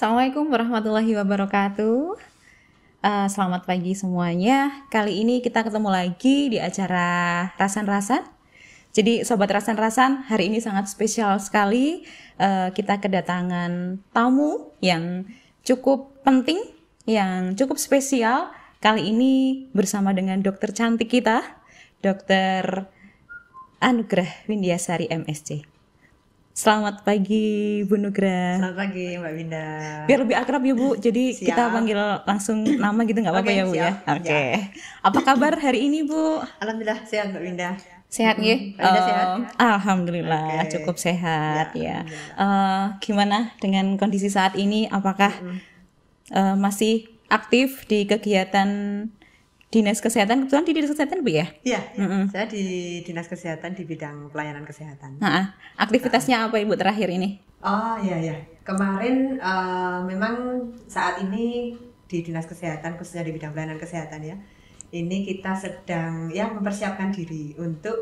Assalamualaikum warahmatullahi wabarakatuh. Selamat pagi semuanya. Kali ini kita ketemu lagi di acara Rasan-Rasan. Jadi Sobat Rasan-Rasan, hari ini sangat spesial sekali. Kita kedatangan tamu yang cukup penting, yang cukup spesial. Kali ini bersama dengan dokter cantik kita, Dokter Anugrah Windiasari MSc. Selamat pagi Bu Nugrah. Selamat pagi Mbak Winda. Biar lebih akrab ya Bu, jadi Siap. kita panggil langsung nama gitu nggak apa-apa Oke, ya Bu ya. siap. Oke. Apa kabar hari ini Bu? Alhamdulillah sehat Mbak Winda. Sehat ya? Mbak Winda sehat? Alhamdulillah Oke. cukup sehat Ya, ya. Gimana dengan kondisi saat ini? Apakah masih aktif di kegiatan Dinas Kesehatan? Kebetulan di Dinas Kesehatan Bu ya? Iya, saya di Dinas Kesehatan di bidang pelayanan kesehatan. Aktivitasnya apa Ibu terakhir ini? Oh iya. Kemarin memang saat ini di Dinas Kesehatan, khususnya di bidang pelayanan kesehatan ya, ini kita sedang mempersiapkan diri untuk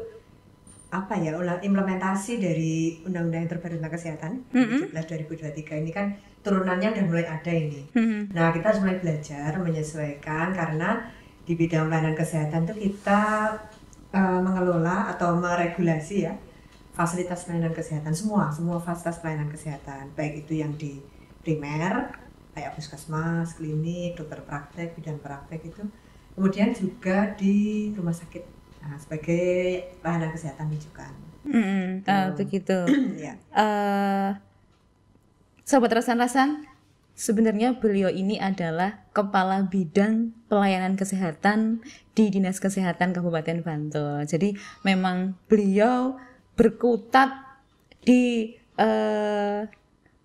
implementasi dari Undang-Undang yang terbaru tentang kesehatan 17/2023 ini kan turunannya udah mulai ada ini. Nah, kita harus mulai belajar menyesuaikan karena di bidang pelayanan kesehatan itu kita mengelola atau meregulasi ya fasilitas pelayanan kesehatan, semua fasilitas pelayanan kesehatan, baik itu yang di primer kayak puskesmas, klinik, dokter praktek, bidan praktek itu, kemudian juga di rumah sakit sebagai pelayanan kesehatan rujukan. Begitu. Ya. Sobat Rasan-Rasan, sebenarnya beliau ini adalah Kepala Bidang Pelayanan Kesehatan di Dinas Kesehatan Kabupaten Bantul. Jadi memang beliau berkutat di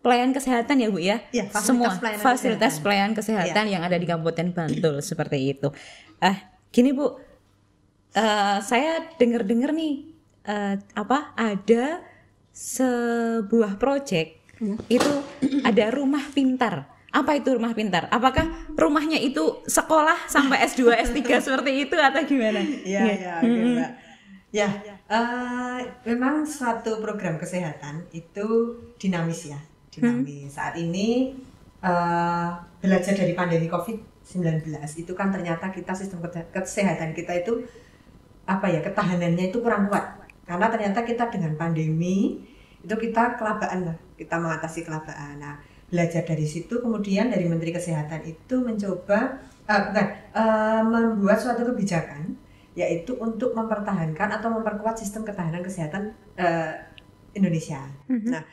pelayanan kesehatan ya Bu ya? Ya, Semua fasilitas pelayanan kesehatan yang ada di Kabupaten Bantul seperti itu. Gini Bu, saya dengar-dengar nih ada sebuah proyek itu ada rumah pintar. Apa itu rumah pintar? Apakah rumahnya itu sekolah sampai S2, S3 seperti itu atau gimana? Iya, Mbak. Ya, memang suatu program kesehatan itu dinamis ya, dinamis. Saat ini belajar dari pandemi COVID-19 itu kan ternyata kita sistem kesehatan kita itu ketahanannya itu kurang kuat. Karena ternyata kita dengan pandemi itu kita kelabaan lah, kita mengatasi kelabaan. Nah, belajar dari situ, kemudian dari Menteri Kesehatan itu mencoba membuat suatu kebijakan, yaitu untuk mempertahankan atau memperkuat sistem ketahanan kesehatan Indonesia. Nah,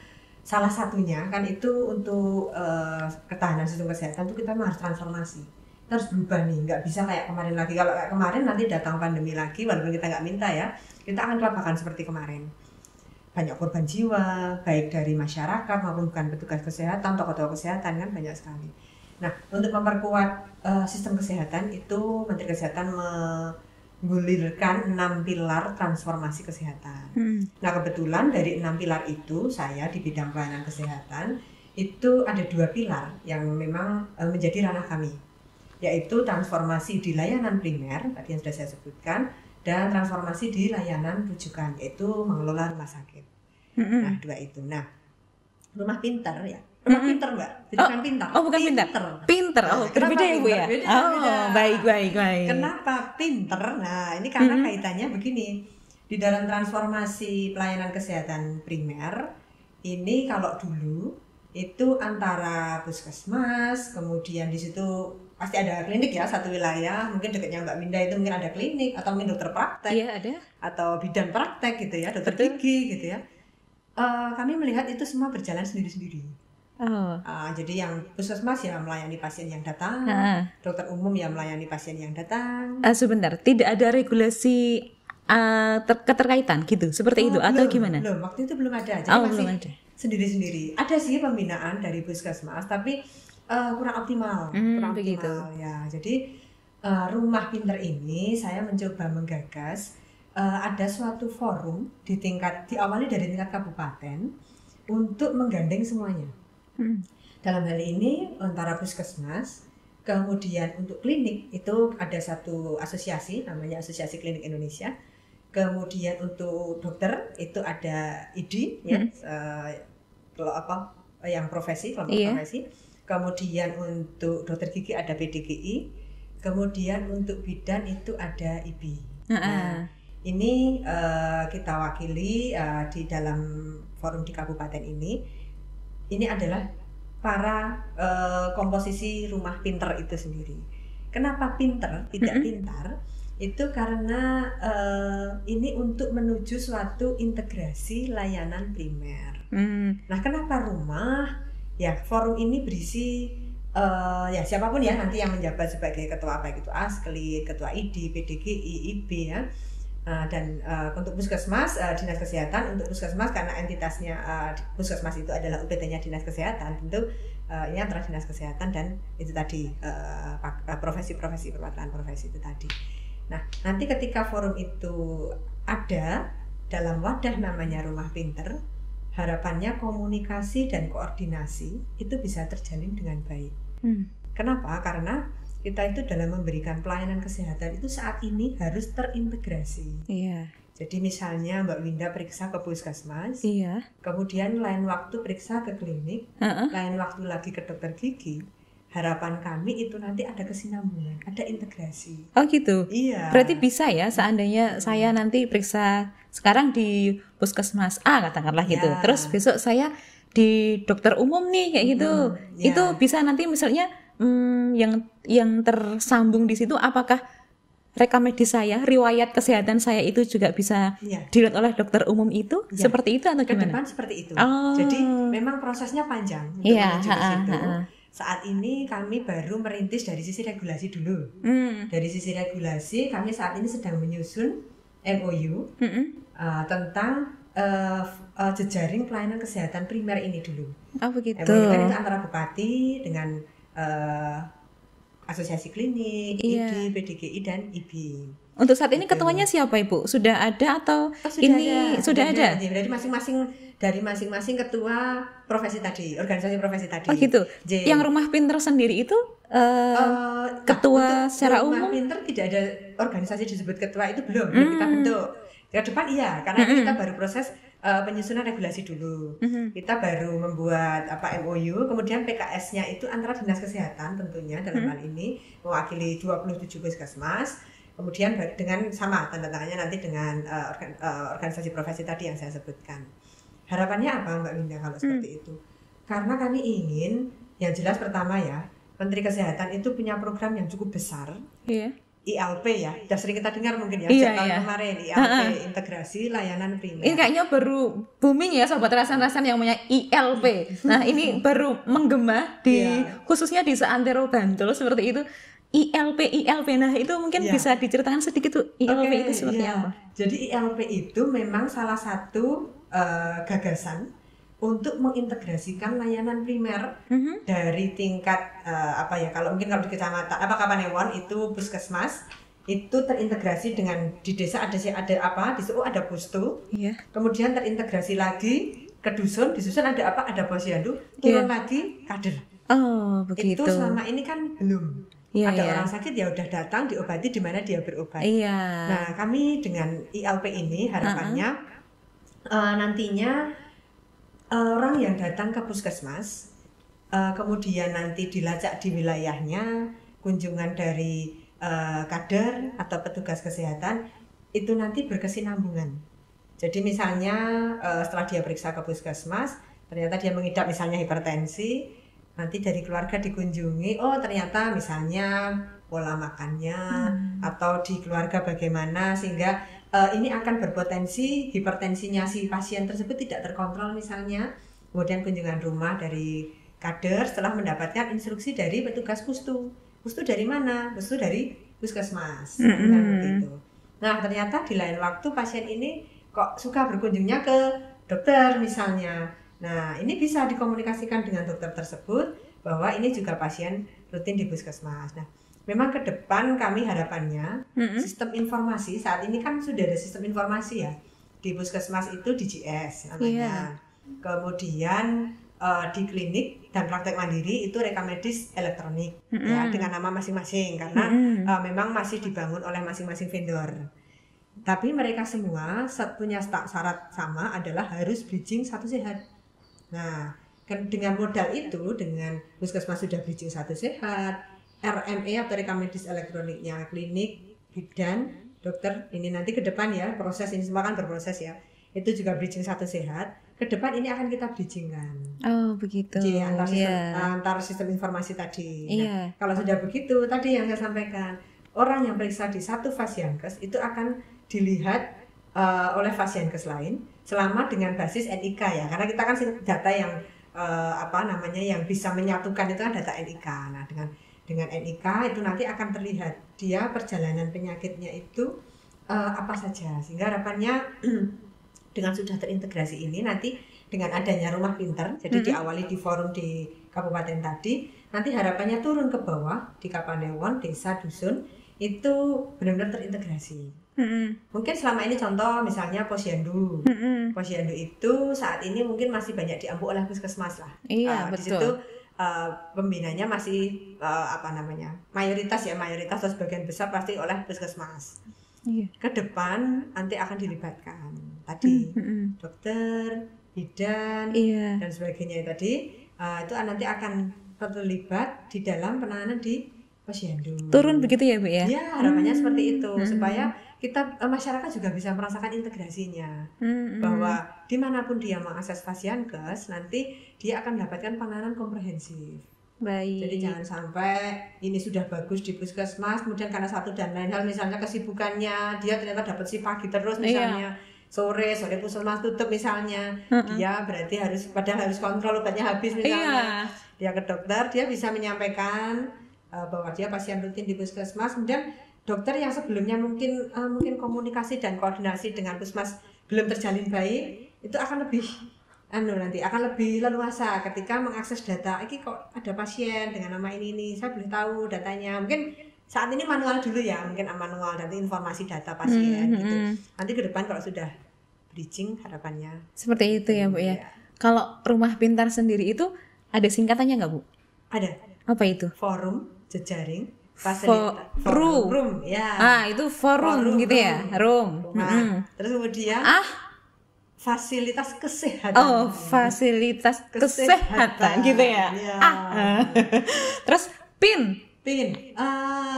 salah satunya kan itu untuk ketahanan sistem kesehatan itu kita harus transformasi, kita harus berubah nih, nggak bisa kayak kemarin lagi. Kalau kayak kemarin nanti datang pandemi lagi, walaupun kita nggak minta ya, kita akan kelabakan seperti kemarin. Banyak korban jiwa, baik dari masyarakat maupun bukan petugas kesehatan, tokoh-tokoh kesehatan kan banyak sekali. Nah, untuk memperkuat sistem kesehatan itu Menteri Kesehatan menggulirkan 6 pilar transformasi kesehatan. Nah, kebetulan dari 6 pilar itu saya di bidang pelayanan kesehatan itu ada 2 pilar yang memang menjadi ranah kami, yaitu transformasi di layanan primer tadi yang sudah saya sebutkan, dan transformasi di layanan rujukan, yaitu mengelola rumah sakit. Nah, 2 itu. Nah, rumah pintar ya. Rumah pintar Mbak, bukan pintar. Oh, bukan pintar. Pintar. Oh, berbeda ya Bu ya? Beda. Baik. Kenapa pintar? Nah, ini karena kaitannya begini. Di dalam transformasi pelayanan kesehatan primer, ini kalau dulu itu antara puskesmas, kemudian di situ pasti ada klinik ya, satu wilayah, mungkin dekatnya Mbak Winda itu mungkin ada klinik atau mungkin dokter praktek. Iya, ada. Atau bidan praktek gitu ya, dokter gigi gitu ya. Kami melihat itu semua berjalan sendiri-sendiri. Jadi yang puskesmas ya melayani pasien yang datang, dokter umum ya melayani pasien yang datang. Sebentar, tidak ada regulasi keterkaitan gitu, seperti itu atau gimana? Belum, waktu itu belum ada. Jadi belum masih ada. Sendiri-sendiri. Ada sih pembinaan dari puskesmas, tapi kurang optimal. Begitu. Ya. Jadi rumah pintar ini saya mencoba menggagas ada suatu forum diawali dari tingkat kabupaten untuk menggandeng semuanya. Dalam hal ini antara puskesmas, kemudian untuk klinik itu ada satu asosiasi namanya Asosiasi Klinik Indonesia. Kemudian untuk dokter itu ada IDI ya, yang profesi, kelompok profesi. kemudian untuk dokter gigi ada PDGI, kemudian untuk bidan itu ada IBI. Nah, ini kita wakili di dalam forum di kabupaten ini. Ini adalah para komposisi rumah pinter itu sendiri. Kenapa pinter, tidak pintar? Itu karena ini untuk menuju suatu integrasi layanan primer. Nah, kenapa rumah? Ya, forum ini berisi ya siapapun ya nanti yang menjabat sebagai ketua baik itu ASKLID, ketua ID, PDGI, IB ya. Dan untuk puskesmas, dinas kesehatan, untuk puskesmas karena entitasnya puskesmas itu adalah UPT-nya dinas kesehatan, tentu ini antara dinas kesehatan dan itu tadi profesi-profesi, perwakilan profesi itu tadi. Nah, nanti ketika forum itu ada dalam wadah namanya Rumah Pinter, harapannya komunikasi dan koordinasi itu bisa terjalin dengan baik. Kenapa? Karena kita itu dalam memberikan pelayanan kesehatan itu saat ini harus terintegrasi. Jadi misalnya Mbak Winda periksa ke puskesmas, kemudian lain waktu periksa ke klinik, lain waktu lagi ke dokter gigi. Harapan kami itu nanti ada kesinambungan, ada integrasi. Oh gitu? Iya. Berarti bisa ya seandainya saya nanti periksa sekarang di puskesmas A katakanlah gitu. Terus besok saya di dokter umum nih kayak gitu. Itu bisa nanti misalnya yang tersambung di situ apakah rekam medis saya, riwayat kesehatan saya itu juga bisa dilihat oleh dokter umum itu? Seperti itu atau gimana? Ke depan seperti itu. Jadi memang prosesnya panjang untuk menuju ke situ. Saat ini kami baru merintis dari sisi regulasi dulu. Dari sisi regulasi kami saat ini sedang menyusun MOU tentang jejaring pelayanan kesehatan primer ini dulu. Begitu. MOU itu antara bupati dengan asosiasi klinik, ID, PDGI dan IBI. Untuk saat ini ketuanya siapa Ibu? Sudah ada atau sudah ada? Dari masing-masing ketua profesi tadi, organisasi profesi tadi. Oh gitu. Yang Rumah Pinter sendiri itu ketua secara umum? Rumah Pinter tidak ada organisasi disebut ketua itu belum kita bentuk. Ke depan iya, karena kita baru proses penyusunan regulasi dulu. Kita baru membuat MOU, kemudian PKS-nya itu antara dinas kesehatan tentunya dalam hal ini mewakili 27 puskesmas. Kemudian dengan sama tanda tangannya nanti dengan organisasi profesi tadi yang saya sebutkan. Harapannya apa Mbak Winda kalau seperti itu? Karena kami ingin yang jelas pertama ya, Menteri Kesehatan itu punya program yang cukup besar. ILP ya, sudah sering kita dengar mungkin ya sejak tahun kemarin ILP, integrasi layanan primer. Ini kayaknya baru booming ya sobat rasan-rasan yang punya ILP. Nah ini baru menggema di khususnya di seantero Bantul seperti itu. ILP. Nah itu mungkin bisa diceritakan sedikit tuh ILP itu seperti apa? Jadi ILP itu memang salah satu gagasan untuk mengintegrasikan layanan primer dari tingkat kalau mungkin kalau di kecamatan Kapanewon itu puskesmas itu terintegrasi dengan di desa ada di SU ada pustu, kemudian terintegrasi lagi ke dusun, di dusun ada posyandu, turun lagi kader. Oh begitu. Itu selama ini kan belum. Ada orang sakit ya udah datang diobati di mana dia berobat. Nah kami dengan ILP ini harapannya nantinya orang yang datang ke puskesmas kemudian nanti dilacak di wilayahnya, kunjungan dari kader atau petugas kesehatan itu nanti berkesinambungan. Jadi misalnya setelah dia periksa ke puskesmas ternyata dia mengidap misalnya hipertensi, nanti dari keluarga dikunjungi, oh ternyata misalnya pola makannya atau di keluarga bagaimana sehingga ini akan berpotensi hipertensinya si pasien tersebut tidak terkontrol misalnya. Kemudian kunjungan rumah dari kader setelah mendapatkan instruksi dari petugas pustu. Pustu dari mana? Pustu dari puskesmas. Begitu. Nah ternyata di lain waktu pasien ini kok suka berkunjungnya ke dokter misalnya. Nah, ini bisa dikomunikasikan dengan dokter tersebut bahwa ini juga pasien rutin di puskesmas. Nah, memang ke depan kami harapannya sistem informasi saat ini kan sudah ada sistem informasi ya di puskesmas itu DGS namanya. Kemudian di klinik dan praktek mandiri itu rekam medis elektronik ya dengan nama masing-masing karena memang masih dibangun oleh masing-masing vendor. Tapi mereka semua punya syarat sama adalah harus bridging satu sehat. Nah, dengan modal itu, dengan puskesmas sudah bridging 1 sehat, RME atau rekam medis elektroniknya klinik, bidan, dokter, ini nanti ke depan ya, proses ini semua kan berproses ya, itu juga bridging 1 sehat, ke depan ini akan kita bridgingkan. Oh begitu. Jadi antar sistem informasi tadi. Iya. Nah, kalau sudah begitu, tadi yang saya sampaikan, orang yang periksa di satu Fasiankes itu akan dilihat oleh Fasiankes lain selama dengan basis NIK ya, karena kita kan data yang yang bisa menyatukan itu kan data NIK. Nah, dengan NIK itu nanti akan terlihat dia perjalanan penyakitnya itu apa saja, sehingga harapannya dengan sudah terintegrasi ini nanti dengan adanya rumah pintar, jadi diawali di forum di kabupaten tadi, nanti harapannya turun ke bawah di Kapanewon, desa, dusun itu benar-benar terintegrasi. Mungkin selama ini contoh misalnya Posyandu. Posyandu itu saat ini mungkin masih banyak diampu oleh puskesmas lah. Iya, Di betul. situ pembinanya masih mayoritas atau sebagian besar pasti oleh puskesmas. Iya. Ke depan nanti akan dilibatkan tadi dokter, bidan, Iya. dan sebagainya tadi itu nanti akan terlibat di dalam penanganan di Posyandu. Turun begitu ya Bu ya? Ya, harapannya seperti itu supaya kita masyarakat juga bisa merasakan integrasinya, bahwa dimanapun dia mengakses Fasiankes nanti dia akan mendapatkan penanganan komprehensif. Baik. Jadi jangan sampai ini sudah bagus di puskesmas, kemudian karena satu dan lain hal misalnya kesibukannya dia ternyata dapat si pagi terus misalnya, sore puskesmas tutup misalnya, dia berarti padahal harus kontrol obatnya habis misalnya, dia ke dokter, dia bisa menyampaikan bahwa dia pasien rutin di puskesmas, kemudian dokter yang sebelumnya mungkin komunikasi dan koordinasi dengan puskesmas belum terjalin baik, itu akan lebih akan lebih leluasa ketika mengakses data. Ini kok ada pasien dengan nama ini, saya boleh tahu datanya. Mungkin saat ini manual dulu ya, mungkin manual nanti informasi data pasien gitu. Nanti ke depan kalau sudah bridging harapannya seperti itu ya Bu ya. Kalau rumah pintar sendiri itu ada singkatannya nggak Bu? Ada. Apa itu? Forum jejaring forum ya. Itu forum gitu ya, room. Terus kemudian fasilitas kesehatan. Oh, fasilitas kesehatan gitu ya. Terus PIN.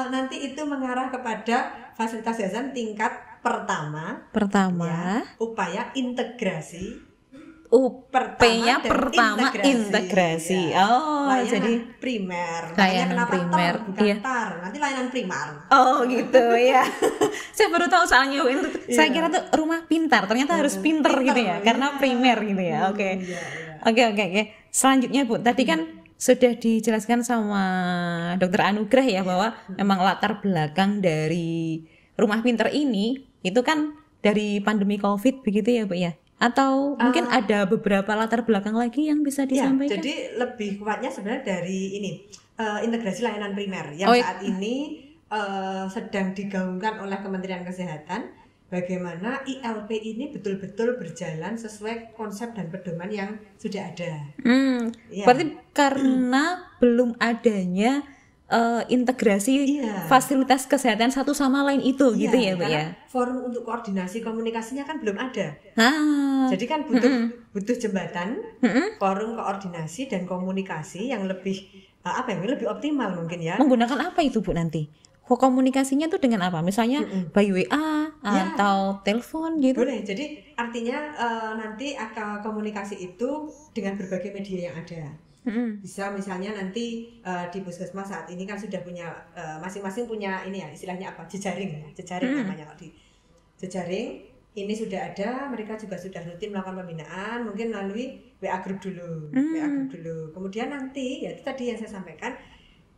Nanti itu mengarah kepada fasilitas kesehatan tingkat pertama ya, upaya integrasi. P-nya pertama integrasi. Ya. Oh, layanan jadi primer. Layanan primer, bukan tar. Nanti layanan primar. Oh, gitu ya. Saya baru tahu soalnya Bu. Saya kira tuh rumah pintar, ternyata harus pinter gitu ya, karena primer gitu ya. Oke. Selanjutnya Bu, tadi kan sudah dijelaskan sama Dokter Anugrah ya bahwa memang latar belakang dari rumah pintar ini itu kan dari pandemi Covid begitu ya Bu ya. Atau mungkin ada beberapa latar belakang lagi yang bisa disampaikan? Jadi lebih kuatnya sebenarnya dari ini integrasi layanan primer yang saat ini sedang digaungkan oleh Kementerian Kesehatan. Bagaimana ILP ini betul-betul berjalan sesuai konsep dan pedoman yang sudah ada. Berarti karena belum adanya integrasi fasilitas kesehatan satu sama lain itu gitu ya Bu ya. Forum untuk koordinasi komunikasinya kan belum ada. Jadi kan butuh jembatan, forum koordinasi dan komunikasi yang lebih lebih optimal mungkin ya. Menggunakan apa itu Bu nanti? Komunikasinya tuh dengan apa? Misalnya by WA atau telepon gitu? Boleh. Jadi artinya nanti akan komunikasi itu dengan berbagai media yang ada. Bisa misalnya nanti di puskesmas saat ini kan sudah punya masing-masing punya ini ya, istilahnya apa, jejaring namanya. Kalau di jejaring ini sudah ada, mereka juga sudah rutin melakukan pembinaan, mungkin melalui WA group dulu. Kemudian nanti ya itu tadi yang saya sampaikan,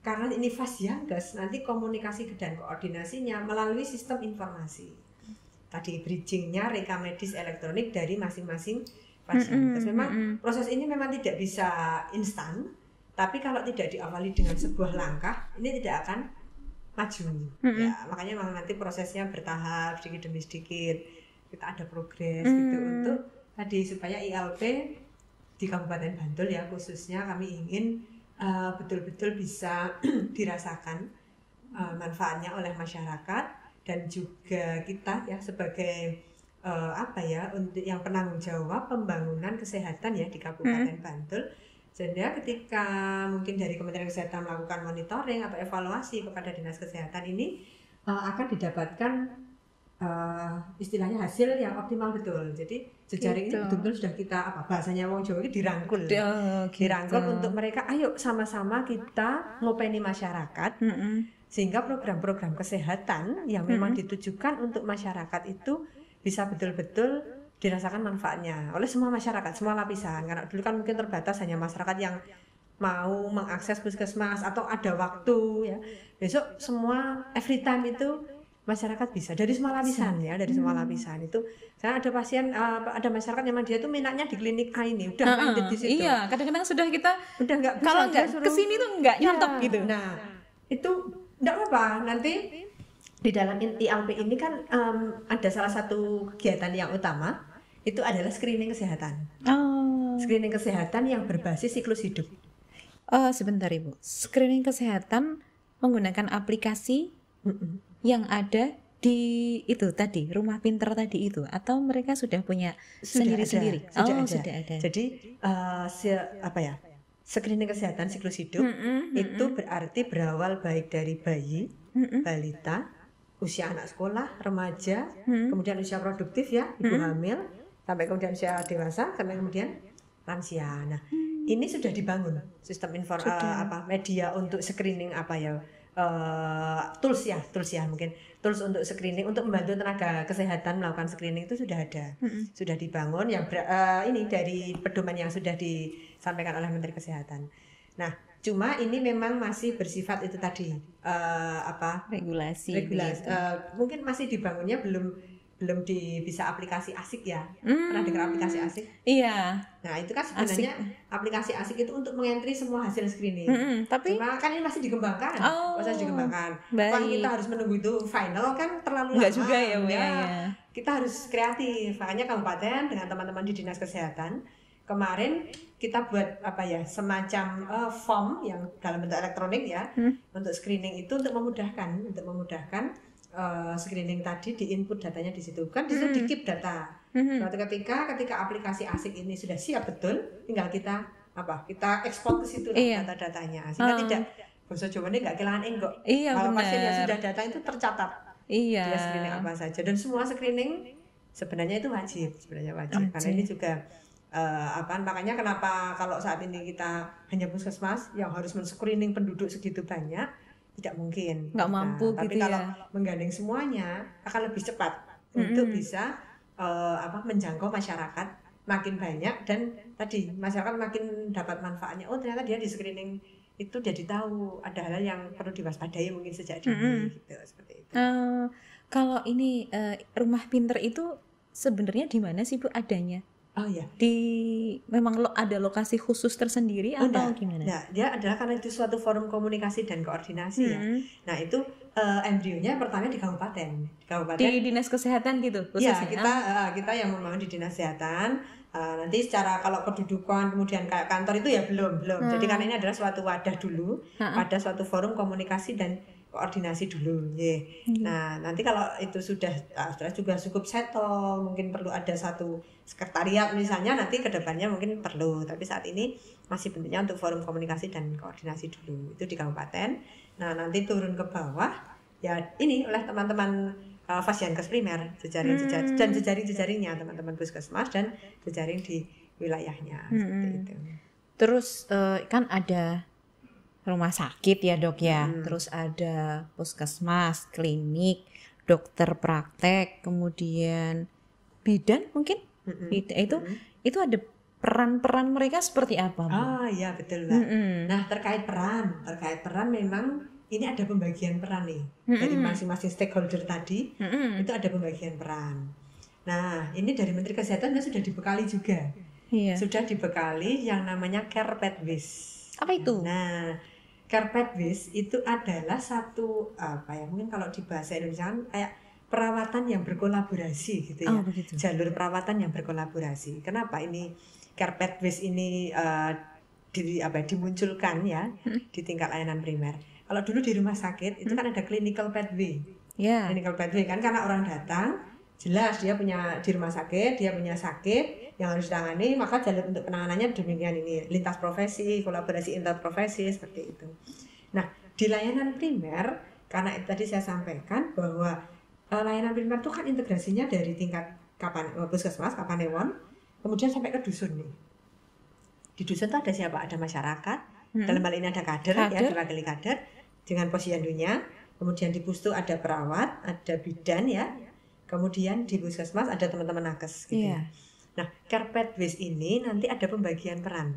karena ini Fasiankes, nanti komunikasi dan koordinasinya melalui sistem informasi tadi, bridgingnya rekam medis elektronik dari masing-masing Fasiankes. Memang proses ini memang tidak bisa instan, tapi kalau tidak diawali dengan sebuah langkah, ini tidak akan maju. Ya, makanya memang nanti prosesnya bertahap, sedikit demi sedikit kita ada progres gitu untuk tadi supaya ILP di Kabupaten Bantul ya khususnya kami ingin betul-betul bisa dirasakan manfaatnya oleh masyarakat dan juga kita ya sebagai untuk yang penanggung jawab pembangunan kesehatan ya di Kabupaten Bantul, Sehingga ketika mungkin dari Kementerian Kesehatan melakukan monitoring atau evaluasi kepada Dinas Kesehatan ini akan didapatkan istilahnya hasil yang optimal betul. Jadi jejaring ini betul-betul sudah kita bahasanya wong Jawa ini dirangkul. Dirangkul untuk mereka, ayo sama-sama kita ngopeni masyarakat. Sehingga program-program kesehatan yang memang ditujukan untuk masyarakat itu bisa betul-betul dirasakan manfaatnya oleh semua masyarakat, semua lapisan. Karena dulu kan mungkin terbatas hanya masyarakat yang mau mengakses puskesmas atau ada waktu ya. Besok semua every time itu masyarakat bisa dari semua lapisan ya, dari semua lapisan itu. Saya ada pasien, ada masyarakat yang dia tuh minatnya di klinik A ini, udah lanjut di situ. Iya, kadang-kadang sudah kita udah nggak bisa, kalau nggak kesini tuh nggak nyontok gitu. Nah, itu nggak apa-apa. Nanti di dalam ILP ini kan ada salah satu kegiatan yang utama itu adalah screening kesehatan. Screening kesehatan yang berbasis siklus hidup. Sebentar Ibu, screening kesehatan menggunakan aplikasi yang ada di itu tadi rumah pinter tadi itu, atau mereka sudah punya sendiri-sendiri? Sudah ada. Jadi screening kesehatan siklus hidup itu berarti berawal baik dari bayi, balita, usia anak sekolah, remaja, kemudian usia produktif ya, ibu hamil, sampai kemudian usia dewasa, sampai kemudian lansia. Nah, ini sudah dibangun sistem media untuk screening tools untuk screening, untuk membantu tenaga kesehatan melakukan screening itu sudah ada, sudah dibangun yang ini dari pedoman yang sudah disampaikan oleh Menteri Kesehatan. Nah, cuma ini memang masih bersifat itu tadi regulasi. Mungkin masih dibangunnya belum bisa aplikasi asik ya. Pernah dengar aplikasi asik? Iya. Nah, itu kan sebenarnya aplikasi asik itu untuk mengentri semua hasil screening. Tapi cuma kan ini masih dikembangkan. Proses dikembangkan. Kalau kita harus menunggu itu final kan terlalu lama. Enggak juga ya, Bu ya. Kita harus kreatif. Makanya kabupaten dengan teman-teman di Dinas Kesehatan kemarin kita buat semacam form yang dalam bentuk elektronik ya, untuk screening itu untuk memudahkan screening tadi, di input datanya di situ kan, di situ di keep data. Suatu ketika aplikasi asik ini sudah siap betul, tinggal kita ekspor ke situ data-datanya, sehingga tidak bahasa Jawa ini nggak kehilangan enggok. Kalau pasien yang sudah data itu tercatat. Dia screening apa saja, dan semua screening sebenarnya itu wajib. Karena ini juga makanya kenapa kalau saat ini kita hanya puskesmas yang harus men-screening penduduk segitu banyak, tidak mungkin. Nggak mampu tapi gitu kalau ya. menggandeng semuanya akan lebih cepat untuk bisa menjangkau masyarakat makin banyak, dan tadi masyarakat makin dapat manfaatnya. Oh, ternyata dia di screening itu jadi tahu ada hal yang perlu diwaspadai mungkin sejak dini gitu, seperti itu. Kalau ini rumah pinter itu sebenarnya di mana sih Bu adanya? Oh ya. Memang ada lokasi khusus tersendiri atau gimana? Nah, dia adalah karena itu suatu forum komunikasi dan koordinasi ya. Nah, itu embrionya pertama di kabupaten. Di Dinas Kesehatan gitu khususnya. Ya, kita yang membangun di Dinas Kesehatan. Nanti secara kalau kedudukan kemudian kayak kantor itu ya belum. Jadi karena ini adalah suatu wadah dulu, ada suatu forum komunikasi dan koordinasi dulu. Nah, nanti kalau itu sudah juga cukup settle, mungkin perlu ada satu sekretariat misalnya, nanti ke depannya mungkin perlu. Tapi saat ini masih bentuknya untuk forum komunikasi dan koordinasi dulu. Itu di kabupaten. Nah, nanti turun ke bawah ya ini oleh teman-teman Fasiankes primer, jejaring-jejaringnya teman-teman puskesmas dan jejaring di wilayahnya, seperti itu. Terus kan ada rumah sakit ya Dok ya, terus ada puskesmas, klinik, dokter praktek, kemudian bidan mungkin, itu ada peran-peran mereka seperti apa Bu? Iya betul Mbak. Nah terkait peran memang ini ada pembagian peran nih dari masing-masing stakeholder tadi, itu ada pembagian peran. Nah ini dari Menteri Kesehatan sudah dibekali juga, sudah dibekali yang namanya Care Pathways. Apa itu? Nah Care Pathways itu adalah satu mungkin kalau di bahasa Indonesia kayak perawatan yang berkolaborasi gitu ya. Jalur perawatan yang berkolaborasi. Kenapa ini Care Pathways ini dimunculkan ya di tingkat layanan primer? Kalau dulu di rumah sakit itu kan ada clinical pathway. Clinical pathway kan karena orang datang jelas dia punya di rumah sakit, dia punya sakit, yang harus ditangani, maka jalur untuk penanganannya demikian ini, lintas profesi, kolaborasi interprofesi seperti itu. Nah, di layanan primer, karena tadi saya sampaikan bahwa layanan primer itu kan integrasinya dari tingkat puskesmas, Kapanewon, kemudian sampai ke dusun nih. Di dusun itu ada siapa? Ada masyarakat, dalam hal ini ada kader. Ya, diwakili kader dengan posyandunya. Kemudian di pustu ada perawat, ada bidan ya. Kemudian di puskesmas ada teman-teman nakes gitu. Iya. Nah, care pathways ini nanti ada pembagian peran.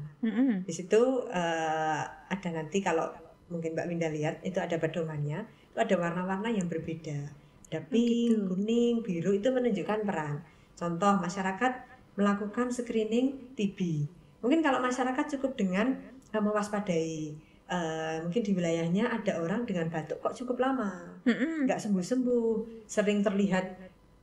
Di situ ada nanti kalau mungkin Mbak Winda lihat itu ada pedomannya, itu ada warna-warna yang berbeda. Ada pink, kuning, biru, itu menunjukkan peran. Contoh, masyarakat melakukan screening TB. Mungkin kalau masyarakat cukup dengan mewaspadai, mungkin di wilayahnya ada orang dengan batuk kok cukup lama, nggak sembuh-sembuh, sering terlihat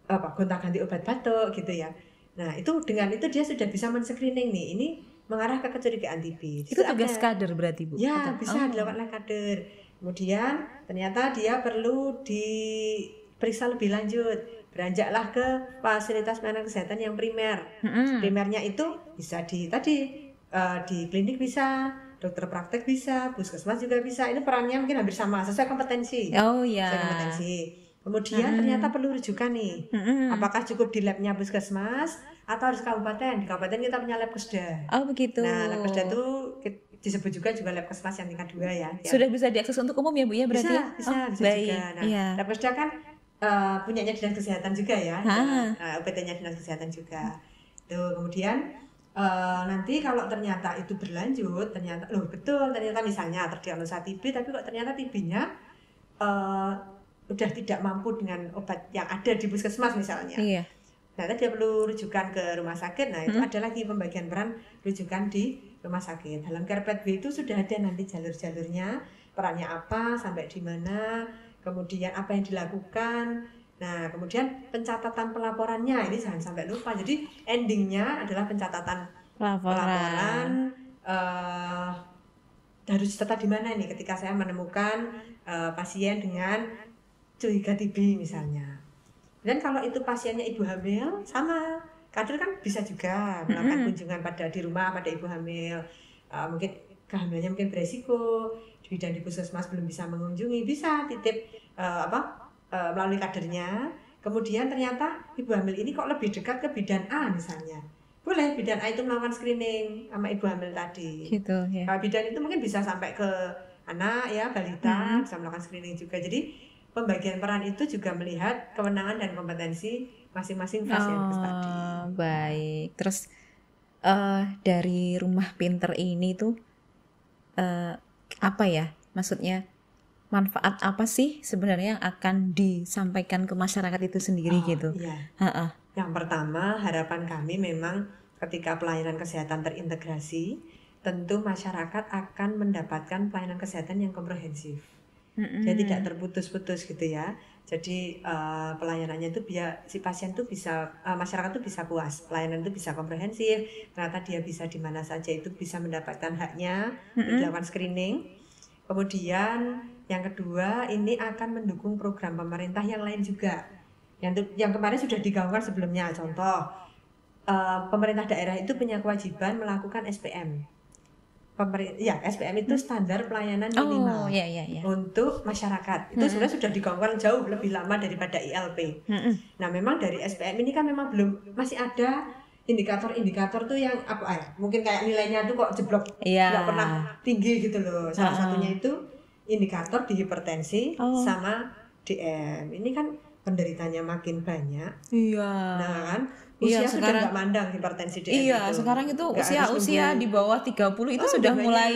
gonta-ganti obat batuk gitu ya. Nah itu dengan itu dia sudah bisa men-screening nih, ini mengarah ke kecurigaan TB. Itu tugas kader berarti Bu? Ya, bisa dilakukan oleh kader. Kemudian ternyata dia perlu diperiksa lebih lanjut. Beranjaklah ke fasilitas pelayanan kesehatan yang primer. Primernya itu bisa di klinik bisa, dokter praktek bisa, puskesmas juga bisa. Ini perannya mungkin hampir sama, sesuai kompetensi. Oh ya. Sesuai kompetensi. Kemudian ternyata perlu rujukan nih. Apakah cukup di labnya puskesmas atau harus kabupaten? Di kabupaten kita punya lab Kesda. Oh begitu. Nah, lab Kesda itu disebut juga lab Kesmas yang tingkat 2 ya. Sudah bisa diakses untuk umum ya Bu ya berarti? Bisa juga. Nah, lab Kesda kan punyanya Dinas Kesehatan juga ya. UPT-nya Dinas Kesehatan juga. Tuh, kemudian nanti kalau ternyata itu berlanjut, ternyata misalnya terdiagnosa TB, tapi kok ternyata TB-nya udah tidak mampu dengan obat yang ada di puskesmas misalnya. Iya. Nah, dia perlu rujukan ke rumah sakit. Nah, itu ada lagi pembagian peran rujukan di rumah sakit. Dalam care pathway itu sudah ada nanti jalur-jalurnya, perannya apa, sampai di mana, kemudian apa yang dilakukan. Nah, kemudian pencatatan pelaporannya, ini jangan sampai lupa. Jadi endingnya adalah pencatatan pelaporan harus tetap di mana nih ketika saya menemukan pasien dengan curiga TB misalnya. Dan kalau itu pasiennya ibu hamil, sama kader kan bisa juga melakukan kunjungan di rumah pada ibu hamil. Mungkin kehamilannya mungkin beresiko, bidan di puskesmas belum bisa mengunjungi, bisa titip melalui kadernya. Kemudian ternyata ibu hamil ini kok lebih dekat ke bidan A misalnya, boleh bidan A itu melakukan screening sama ibu hamil tadi. Gitu ya. Bidan itu mungkin bisa sampai ke anak ya, balita, bisa melakukan screening juga. Jadi pembagian peran itu juga melihat kewenangan dan kompetensi masing-masing fasiankes tadi. Baik. Terus dari rumah pinter ini tuh apa ya? Maksudnya manfaat apa sih sebenarnya yang akan disampaikan ke masyarakat itu sendiri gitu? Iya. Yang pertama, harapan kami memang ketika pelayanan kesehatan terintegrasi, tentu masyarakat akan mendapatkan pelayanan kesehatan yang komprehensif. Jadi tidak terputus-putus gitu ya. Jadi pelayanannya itu biar si pasien itu bisa, masyarakat itu bisa puas, pelayanan itu bisa komprehensif, ternyata dia bisa di mana saja itu bisa mendapatkan haknya, dilakukan screening. Kemudian yang kedua, ini akan mendukung program pemerintah yang lain juga. Yang kemarin sudah digaungkan sebelumnya, contoh pemerintah daerah itu punya kewajiban melakukan SPM. SPM itu standar pelayanan minimal untuk masyarakat. Itu sebenarnya sudah digaungkan jauh lebih lama daripada ILP. Nah, memang dari SPM ini kan memang masih ada indikator-indikator tuh yang mungkin kayak nilainya tuh kok jeblok, nggak pernah tinggi gitu loh. Salah satunya itu indikator di hipertensi sama DM. Ini kan penderitanya makin banyak. Iya. Nah kan usia sudah nggak mandang hipertensi DM. Iya, itu. Sekarang itu usia di bawah 30 itu sudah mulai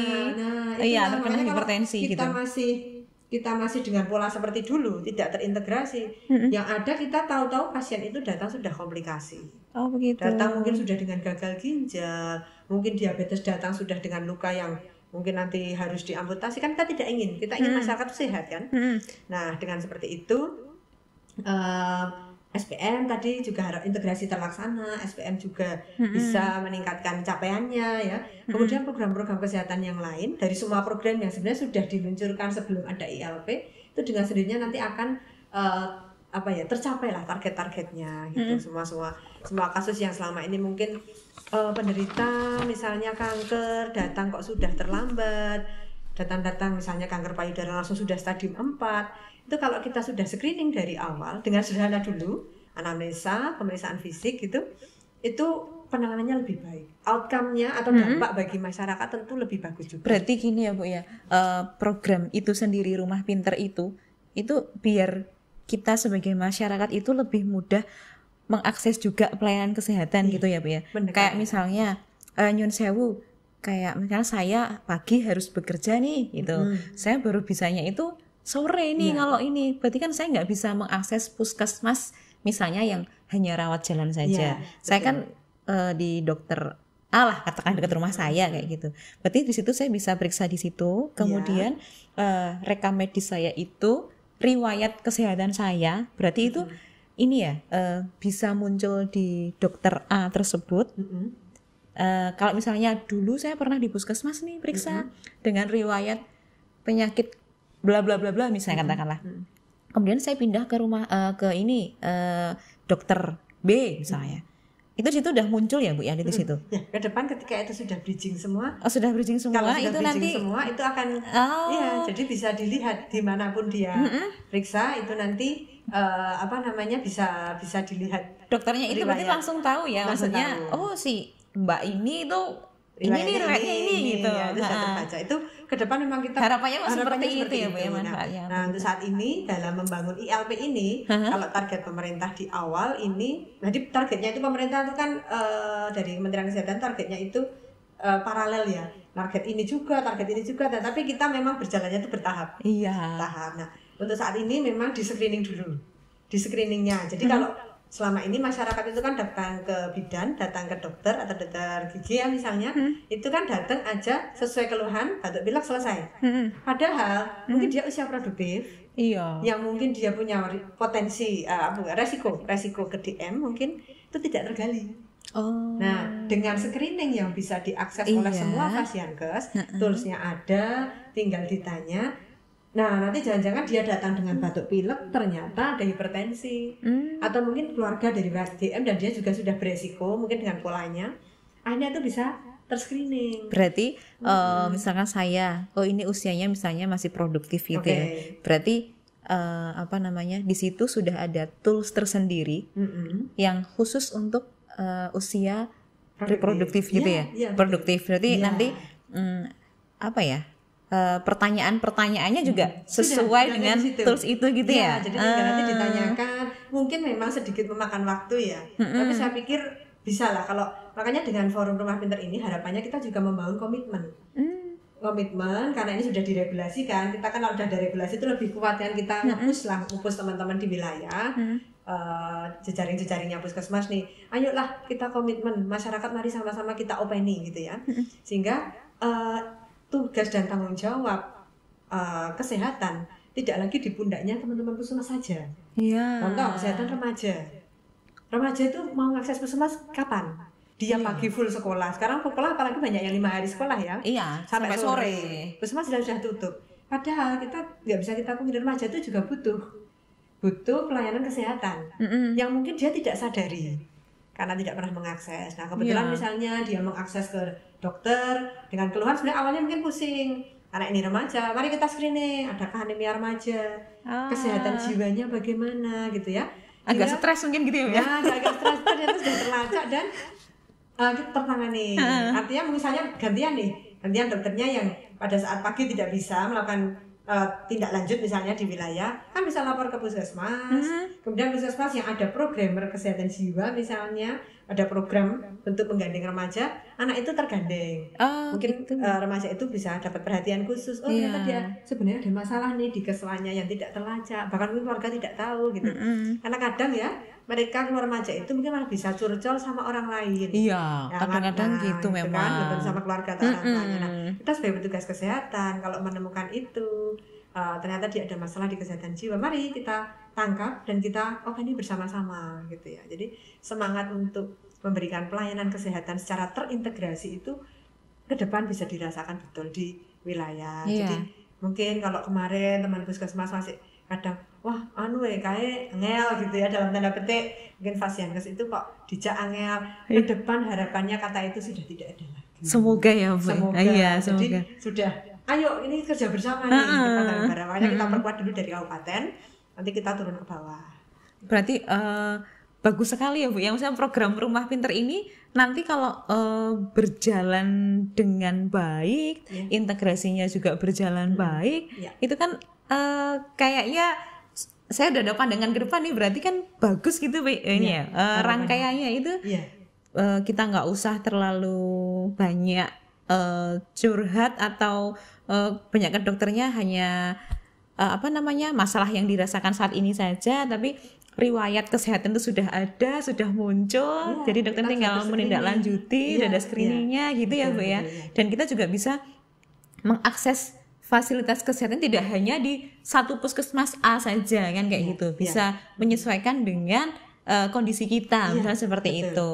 terkena hipertensi kita gitu. Kita masih dengan pola seperti dulu, tidak terintegrasi. Yang ada kita tahu-tahu pasien itu datang sudah komplikasi. Oh, begitu. Datang mungkin sudah dengan gagal ginjal, mungkin diabetes datang sudah dengan luka yang mungkin nanti harus diamputasi, kan kita tidak ingin. Kita ingin masyarakat sehat kan. Nah, dengan seperti itu SPM tadi juga harap integrasi terlaksana, SPM juga bisa meningkatkan capaiannya ya. Kemudian program-program kesehatan yang lain dari semua program yang sebenarnya sudah diluncurkan sebelum ada ILP itu dengan sendirinya nanti akan tercapai lah target-targetnya gitu. Semua kasus yang selama ini mungkin penderita misalnya kanker datang kok sudah terlambat, datang misalnya kanker payudara langsung sudah stadium 4, itu kalau kita sudah screening dari awal dengan sederhana dulu, anamnesa, pemeriksaan fisik gitu, itu penanganannya lebih baik, outcome-nya atau dampak bagi masyarakat tentu lebih bagus juga. Berarti gini ya Bu ya, program itu sendiri Rumah Pinter itu biar kita sebagai masyarakat itu lebih mudah mengakses juga pelayanan kesehatan gitu ya Bu ya. Kayak misalnya nyun sewu, kayak misalnya saya pagi harus bekerja nih gitu, saya baru bisanya itu sore nih kalau ini, berarti kan saya nggak bisa mengakses puskesmas misalnya yang hanya rawat jalan saja. Saya kan di dokter katakan dekat rumah saya kayak gitu. Berarti di situ saya bisa periksa di situ, kemudian rekam medis saya itu, riwayat kesehatan saya, berarti itu ini ya bisa muncul di dokter A tersebut. Kalau misalnya dulu saya pernah di puskesmas nih periksa dengan riwayat penyakit bla bla bla bla misalnya katakanlah. Kemudian saya pindah ke rumah ke dokter B misalnya. Itu situ udah muncul ya Bu ya di situ. Ya, ke depan ketika itu sudah bridging semua. Sudah bridging semua. Kalau itu bridging nanti semua itu akan ya, jadi bisa dilihat dimanapun dia periksa itu nanti bisa dilihat. Dokternya itu berarti langsung tahu ya, maksudnya oh si Mbak ini itu riwayatnya ini gitu. Ya, itu sudah terbaca. Itu ke depan memang kita harapannya seperti itu ya Bu ya manfaatnya. Nah, untuk saat ini dalam membangun ILP ini, kalau target pemerintah di awal ini, jadi targetnya itu pemerintah itu kan dari Kementerian Kesehatan targetnya itu paralel ya. Target ini juga, tapi kita memang berjalannya itu bertahap. Iya. Nah, untuk saat ini memang di screening dulu. Di screeningnya. Jadi kalau selama ini masyarakat itu kan datang ke bidan, datang ke dokter atau dokter gigi ya misalnya, itu kan datang aja sesuai keluhan, batuk pilek selesai. Padahal mungkin dia usia produktif, yang mungkin dia punya potensi resiko ke DM mungkin itu tidak tergali. Nah, dengan screening yang bisa diakses oleh semua Fasiankes, toolsnya ada, tinggal ditanya. Nah, nanti jangan-jangan dia datang dengan batuk pilek, ternyata ada hipertensi, atau mungkin keluarga dari DM dan dia juga sudah beresiko, mungkin dengan polanya, akhirnya itu bisa terscreening. Berarti misalkan saya, ini usianya misalnya masih produktif gitu ya, berarti di situ sudah ada tools tersendiri yang khusus untuk usia reproduktif gitu ya, produktif. Berarti nanti pertanyaan-pertanyaannya juga sesuai dengan tools itu gitu ya. Jadi nanti ditanyakan, mungkin memang sedikit memakan waktu ya, tapi saya pikir bisa lah. Kalau makanya dengan forum Rumah Pinter ini harapannya kita juga membangun komitmen, karena ini sudah diregulasikan. Kita kan kalau sudah ada regulasi itu lebih kuat kan, kita ngepus teman-teman di wilayah, jejaring-jejaringnya puskesmas nih. Ayolah kita komitmen, masyarakat mari sama-sama kita openi gitu ya, sehingga tugas dan tanggung jawab kesehatan tidak lagi di pundaknya teman-teman puskesmas saja. Contoh kesehatan remaja itu mau akses puskesmas kapan? Dia pagi full sekolah. Sekarang sekolah apalagi banyak yang 5 hari sekolah ya. Sampai sore. Puskesmas sudah tutup. Padahal nggak bisa kita pungkiri, remaja itu juga butuh pelayanan kesehatan yang mungkin dia tidak sadari karena tidak pernah mengakses. Nah, kebetulan misalnya dia mengakses ke dokter dengan keluhan, sebenarnya awalnya mungkin pusing, anak ini remaja, mari kita screening, adakah anemia remaja, kesehatan jiwanya bagaimana gitu ya. Agak stres mungkin gitu ya. Agak stres, ternyata sudah terlacak dan tertangani. Artinya misalnya gantian dokternya yang pada saat pagi tidak bisa melakukan tindak lanjut misalnya di wilayah, kan bisa lapor ke puskesmas. Kemudian puskesmas yang ada programmer kesehatan jiwa misalnya, ada program untuk menggandeng remaja, anak itu tergandeng. Mungkin gitu. Remaja itu bisa dapat perhatian khusus. Ternyata dia sebenarnya ada masalah nih di keselannya yang tidak terlacak, bahkan mungkin keluarga tidak tahu gitu. Karena kadang ya mereka keluar remaja itu mungkin malah bisa curcol sama orang lain. Kadang-kadang gitu memang. Kan, sama keluarga atau orang lain. Nah, kita sebagai petugas kesehatan kalau menemukan itu ternyata dia ada masalah di kesehatan jiwa, mari kita tangkap dan kita ini bersama-sama gitu ya. Jadi semangat untuk memberikan pelayanan kesehatan secara terintegrasi itu ke depan bisa dirasakan betul di wilayah. Jadi mungkin kalau kemarin teman puskesmas masih kadang wah kayak ngel gitu ya, dalam tanda petik mungkin Fasiankes itu kok dijak angel, ke depan harapannya kata itu sudah tidak ada lagi. Semoga ya Bu. Semoga. Iya, Jadi semoga. sudah, ayo ini kerja bersama nih, kita bareng-bareng. Makanya kita perkuat dulu dari kabupaten, nanti kita turun ke bawah. Berarti bagus sekali ya Bu. Yang misalnya program Rumah Pinter ini nanti kalau berjalan dengan baik, integrasinya juga berjalan baik, itu kan kayaknya saya udah ada pandangan ke depan nih, berarti kan bagus gitu Bu. Ini ya rangkaiannya itu kita nggak usah terlalu banyak curhat atau banyak ke dokternya, hanya masalah yang dirasakan saat ini saja, tapi riwayat kesehatan itu sudah ada, sudah muncul, jadi dokter tinggal menindaklanjuti, ada screeningnya gitu ya Bu ya. Dan kita juga bisa mengakses fasilitas kesehatan tidak hanya di satu puskesmas A saja kan kayak gitu, bisa menyesuaikan dengan kondisi kita, misalnya seperti itu.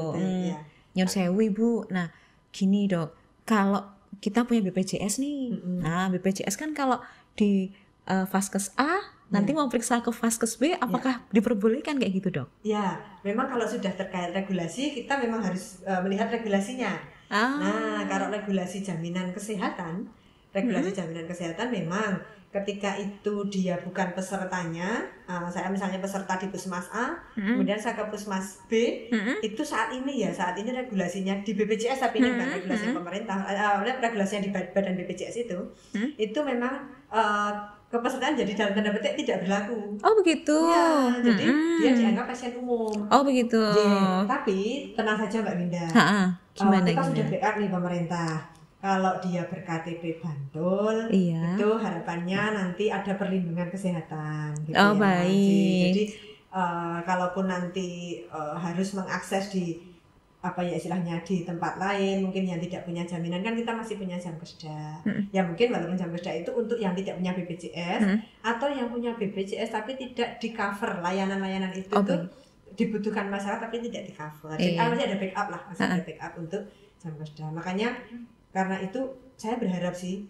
Nyun sewu Ibu. Nah gini Dok, kalau kita punya BPJS nih, nah BPJS kan kalau di Vaskes A nanti mau periksa ke Vaskes B, apakah diperbolehkan kayak gitu Dok? Ya, memang kalau sudah terkait regulasi kita memang harus melihat regulasinya. Nah, kalau regulasi jaminan kesehatan, memang ketika itu dia bukan pesertanya, saya misalnya peserta di Puskesmas A, kemudian saya ke Puskesmas B, itu saat ini regulasinya di BPJS, tapi ini bukan regulasi pemerintah, regulasinya di badan BPJS itu memang kepesertaan jadi dalam tanda petik tidak berlaku. Oh begitu. Ya, jadi dia dianggap pasien umum. Oh begitu. Tapi tenang saja Mbak Minda. Kita sudah backup nih pemerintah. Kalau dia ber-KTP Bantul, itu harapannya nanti ada perlindungan kesehatan. Gitu baik. Jadi kalaupun nanti harus mengakses di istilahnya di tempat lain, mungkin yang tidak punya jaminan, kan kita masih punya Jamkesda. Ya mungkin walaupun Jamkesda itu untuk yang tidak punya BPJS atau yang punya BPJS tapi tidak di cover layanan-layanan itu tuh dibutuhkan masyarakat tapi tidak di cover. Jadi masih ada backup lah, masih ada backup untuk Jamkesda. Makanya karena itu saya berharap sih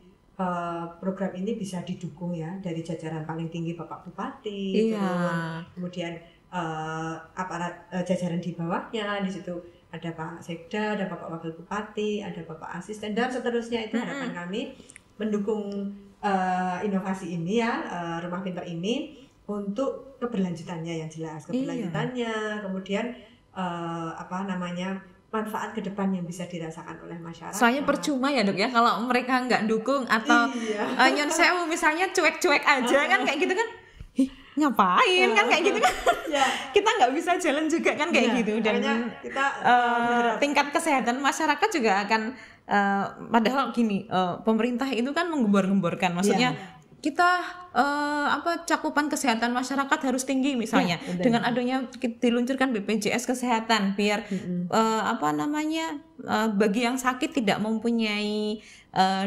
program ini bisa didukung ya dari jajaran paling tinggi Bapak Bupati, kemudian aparat jajaran di bawahnya, di situ ada Pak Sekda, ada Bapak Wakil Bupati, ada Bapak Asisten dan seterusnya. Itu harapan kami mendukung inovasi ini ya, Rumah Pinter ini untuk keberlanjutannya yang jelas, kemudian manfaat ke depan yang bisa dirasakan oleh masyarakat. Soalnya percuma ya Dok ya kalau mereka nggak dukung atau nyon sewu misalnya cuek-cuek aja kan kayak gitu kan. Ngapain kan kayak gitu kan. Kita nggak bisa jalan juga kan kayak gitu, dan kita tingkat kesehatan masyarakat juga akan padahal gini, pemerintah itu kan menggembor-gemborkan, maksudnya kita cakupan kesehatan masyarakat harus tinggi misalnya dengan adanya diluncurkan BPJS kesehatan biar bagi yang sakit tidak mempunyai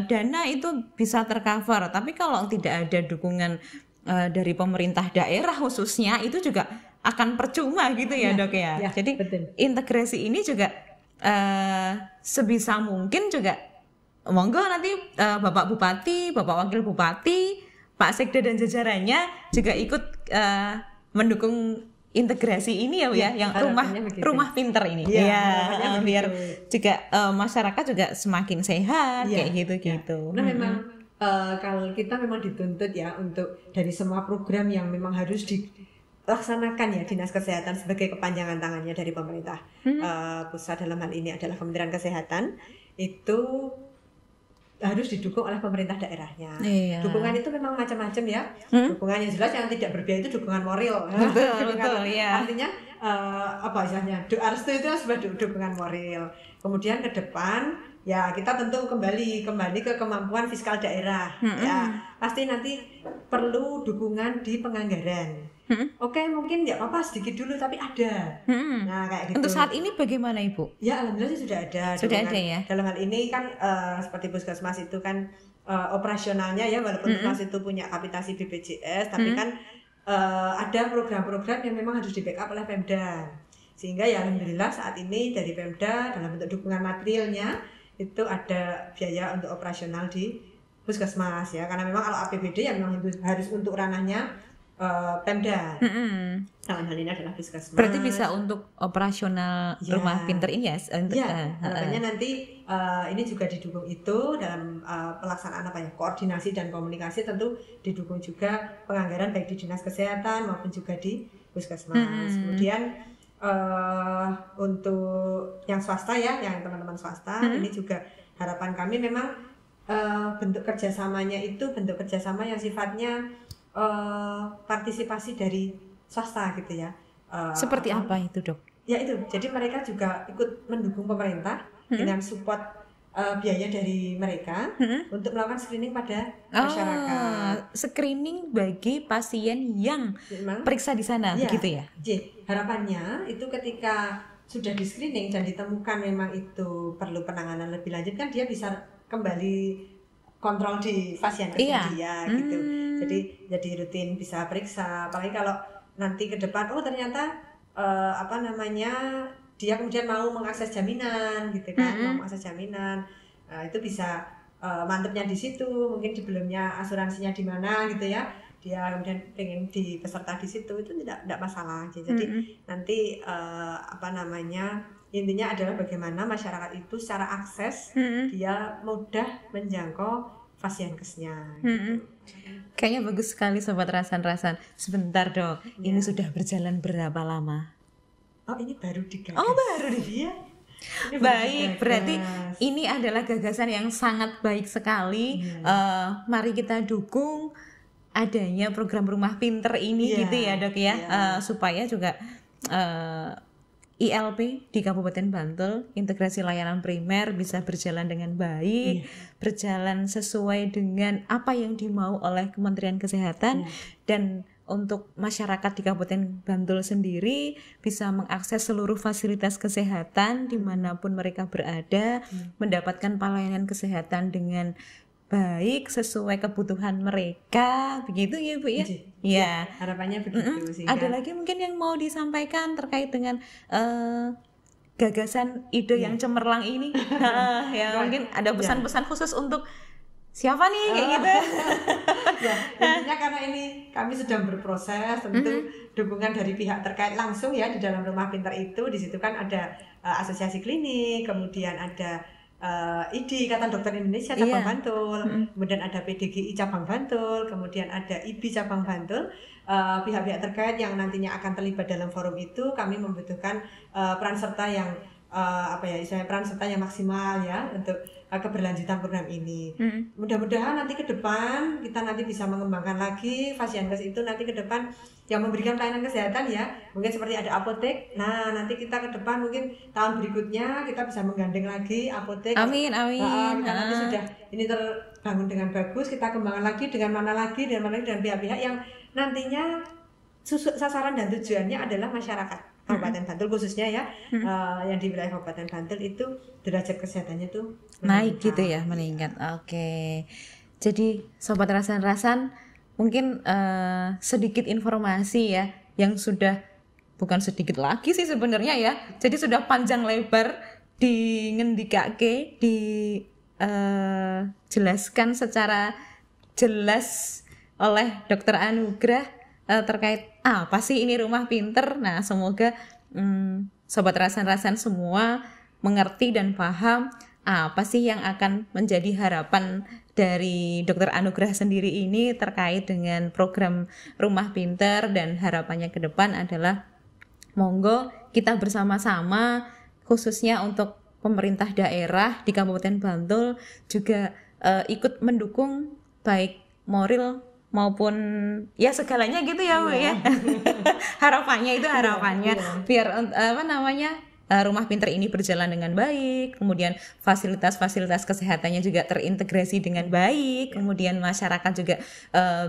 dana itu bisa tercover. Tapi kalau tidak ada dukungan dari pemerintah daerah khususnya, itu juga akan percuma gitu ya Dok ya. Jadi integrasi ini juga sebisa mungkin juga monggo nanti Bapak Bupati, Bapak Wakil Bupati, Pak Sekda dan jajarannya juga ikut mendukung integrasi ini ya Bu ya, yang rumah pinter ini biar juga masyarakat juga semakin sehat kayak gitu. Nah memang kalau kita memang dituntut ya untuk dari semua program yang memang harus dilaksanakan ya Dinas Kesehatan sebagai kepanjangan tangannya dari pemerintah pusat, dalam hal ini adalah Kementerian Kesehatan, itu harus didukung oleh pemerintah daerahnya. Dukungan itu memang macam-macam ya. Dukungan yang jelas yang tidak berbiaya itu dukungan moral. Betul. Artinya istilahnya doa restu itu sebagai dukungan moral. Kemudian ke depan ya kita tentu kembali ke kemampuan fiskal daerah. Ya pasti nanti perlu dukungan di penganggaran. Oke, mungkin nggak apa-apa sedikit dulu tapi ada. Nah kayak gitu. Untuk saat ini bagaimana Ibu? Ya alhamdulillah sih sudah ada. Sudah ada ya. Dalam hal ini kan seperti Puskesmas itu kan operasionalnya ya, walaupun Puskesmas itu punya kapitasi BPJS, tapi kan ada program-program yang memang harus di backup oleh Pemda. Sehingga ya alhamdulillah saat ini dari Pemda dalam bentuk dukungan materialnya itu ada biaya untuk operasional di Puskesmas ya. Karena memang kalau APBD yang memang harus untuk ranahnya Pemda. Dalam hal ini adalah Puskesmas. Berarti bisa untuk operasional rumah pintar ini ya? Harapannya nanti ini juga didukung itu dalam pelaksanaan koordinasi dan komunikasi, tentu didukung juga penganggaran baik di Dinas Kesehatan maupun juga di Puskesmas. Kemudian untuk yang swasta ya, yang teman-teman swasta, ini juga harapan kami memang bentuk kerjasamanya itu bentuk kerjasama yang sifatnya partisipasi dari swasta gitu ya. Seperti apa itu, Dok? Ya itu, jadi mereka juga ikut mendukung pemerintah dengan support biaya dari mereka untuk melakukan screening pada masyarakat. Screening bagi pasien yang periksa di sana, begitu ya? Harapannya itu ketika sudah di screening dan ditemukan memang itu perlu penanganan lebih lanjut, kan dia bisa kembali kontrol di fasienkesnya dia gitu. Jadi rutin bisa periksa, apalagi kalau nanti ke depan ternyata dia kemudian mau mengakses jaminan gitu kan, mau mengakses jaminan, itu bisa mantepnya di situ, mungkin sebelumnya asuransinya di mana gitu ya, dia kemudian pengen di peserta di situ, itu tidak masalah. Jadi nanti intinya adalah bagaimana masyarakat itu secara akses dia mudah menjangkau fasienkesnya. Gitu. Kayaknya bagus sekali Sobat Rasan-Rasan. Sebentar Dok, ini sudah berjalan berapa lama? Ini baru digagas. Baru dia. Baik, berarti ini adalah gagasan yang sangat baik sekali. Mari kita dukung adanya program rumah pinter ini gitu ya Dok ya, supaya juga ILP di Kabupaten Bantul, integrasi layanan primer, bisa berjalan dengan baik, berjalan sesuai dengan apa yang dimau oleh Kementerian Kesehatan, dan untuk masyarakat di Kabupaten Bantul sendiri bisa mengakses seluruh fasilitas kesehatan dimanapun mereka berada, mendapatkan pelayanan kesehatan dengan baik sesuai kebutuhan mereka, begitu ya Bu ya? Ya. Harapannya begitu sih. Ada lagi mungkin yang mau disampaikan terkait dengan gagasan ide yang cemerlang ini? Mungkin ada pesan-pesan khusus untuk siapa nih kayak gitu? Intinya karena ini kami sedang berproses, tentu dukungan dari pihak terkait langsung ya di dalam rumah pintar itu. Di situ kan ada asosiasi klinik, kemudian ada ID Ikatan Dokter Indonesia cabang Bantul, kemudian ada PDGI cabang Bantul, kemudian ada IBI cabang Bantul. Pihak-pihak terkait yang nantinya akan terlibat dalam forum itu, kami membutuhkan peran serta yang peran serta yang maksimal ya untuk keberlanjutan program ini. Mudah-mudahan nanti ke depan kita bisa mengembangkan lagi fasienkes itu nanti ke depan yang memberikan pelayanan kesehatan ya, mungkin seperti ada apotek. Nah nanti kita ke depan mungkin tahun berikutnya kita bisa menggandeng lagi apotek. Amin. Kita nanti sudah ini terbangun dengan bagus, kita kembangkan lagi dengan mana lagi dengan pihak-pihak yang nantinya sasaran dan tujuannya adalah masyarakat Kabupaten Bantul khususnya ya, yang di wilayah Kabupaten Bantul itu derajat kesehatannya tuh naik gitu ya, meningkat. Oke. Jadi Sobat Rasan-Rasan, mungkin sedikit informasi ya yang sudah bukan sedikit lagi sih sebenarnya ya. Jadi sudah panjang lebar di ngendikake, jelaskan secara jelas oleh Dr. Anugrah terkait apa sih ini rumah pinter. Nah semoga Sobat Rasan-Rasan semua mengerti dan paham apa sih yang akan menjadi harapan dari Dr. Anugrah sendiri ini terkait dengan program rumah pinter, dan harapannya ke depan adalah monggo kita bersama-sama khususnya untuk pemerintah daerah di Kabupaten Bantul juga ikut mendukung baik moral maupun ya segalanya gitu ya Bu ya. Harapannya biar rumah pinter ini berjalan dengan baik, kemudian fasilitas-fasilitas kesehatannya juga terintegrasi dengan baik, kemudian masyarakat juga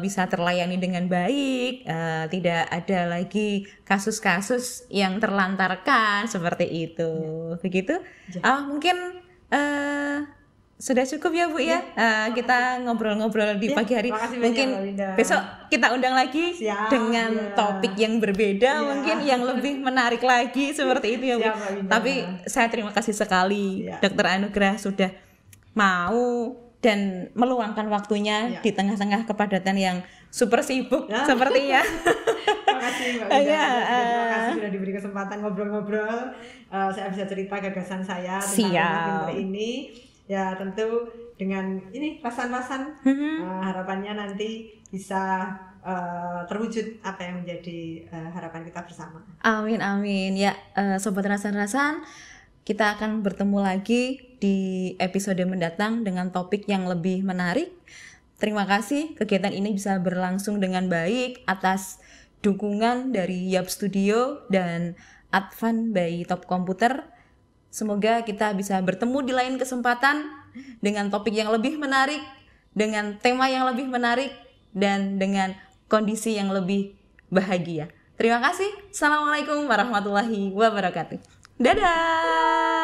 bisa terlayani dengan baik, tidak ada lagi kasus-kasus yang terlantarkan seperti itu. Begitu? Mungkin sudah cukup ya Bu ya. Kita ngobrol-ngobrol di pagi hari. Mungkin besok kita undang lagi dengan topik yang berbeda, mungkin yang lebih menarik lagi seperti itu ya Bu. Tapi saya terima kasih sekali Dr. Anugrah sudah mau dan meluangkan waktunya Ya. di tengah-tengah kepadatan yang super sibuk sepertinya. Terima kasih Mbak Winda. Iya, Terima kasih sudah diberi kesempatan ngobrol-ngobrol. Saya bisa cerita gagasan saya tentang Siap. rumah pintar ini. Ya tentu dengan ini rasan-rasan harapannya nanti bisa terwujud apa yang menjadi harapan kita bersama. Amin amin ya, sobat rasan-rasan, kita akan bertemu lagi di episode mendatang dengan topik yang lebih menarik. Terima kasih, kegiatan ini bisa berlangsung dengan baik atas dukungan dari Yap Studio dan Advan by Top Komputer. Semoga kita bisa bertemu di lain kesempatan dengan topik yang lebih menarik, dengan tema yang lebih menarik, dan dengan kondisi yang lebih bahagia. Terima kasih. Assalamualaikum warahmatullahi wabarakatuh. Dadah.